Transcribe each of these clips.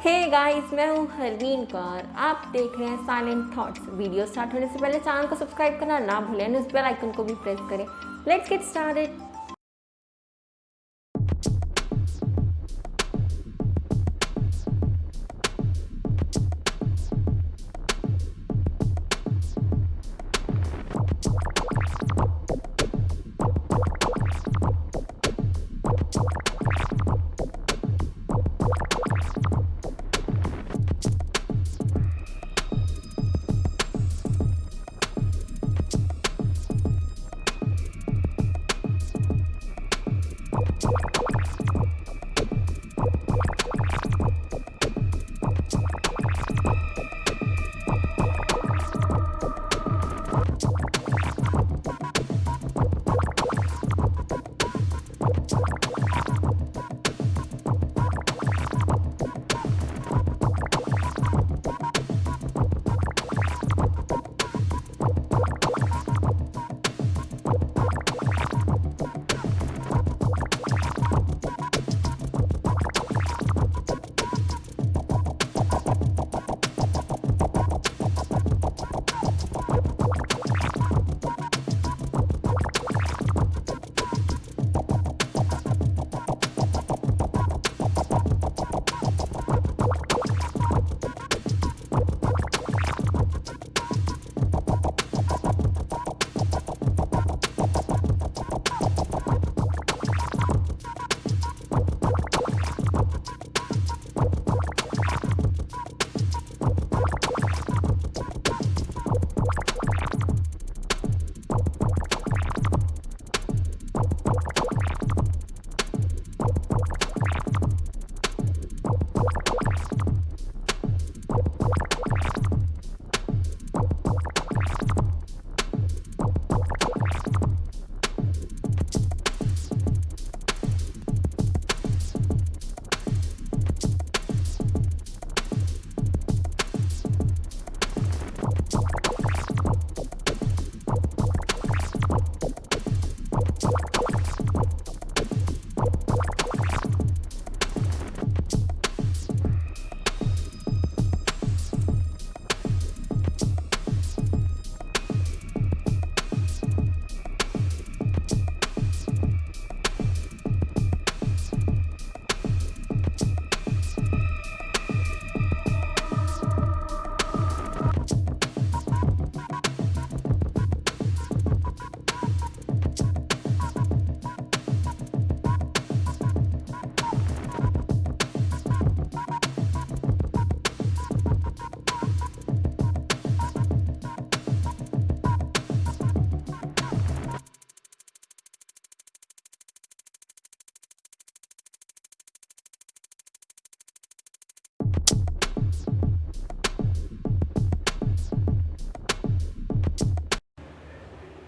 Hey guys, मैं हूँ हरवीन कौर। आप देख रहे हैं साइलेंट थॉट्स। वीडियो स्टार्ट होने से पहले चैनल को सब्सक्राइब करना ना भूलें और इस बेल आइकन को भी प्रेस करें। Let's get started.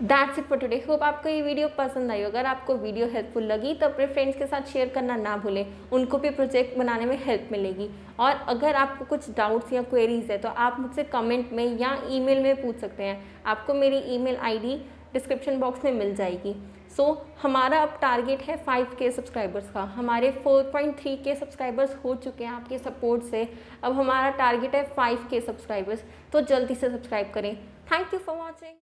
That's it for today. Hope आपको ये वीडियो पसंद आई। अगर आपको वीडियो हेल्पफुल लगी तो अपने फ्रेंड्स के साथ शेयर करना ना भूलें, उनको भी प्रोजेक्ट बनाने में हेल्प मिलेगी। और अगर आपको कुछ डाउट्स या क्वेरीज है तो आप मुझसे कमेंट में या ईमेल में पूछ सकते हैं। आपको मेरी ईमेल आईडी डिस्क्रिप्शन बॉक्स में मिल जाएगी। हमारा अब टारगेट है 5K सब्सक्राइबर्स का। हमारे 4.3K सब्सक्राइबर्स हो चुके हैं आपके सपोर्ट से। अब हमारा टारगेट है 5K सब्सक्राइबर्स, तो जल्दी से सब्सक्राइब करें। Thank you for watching.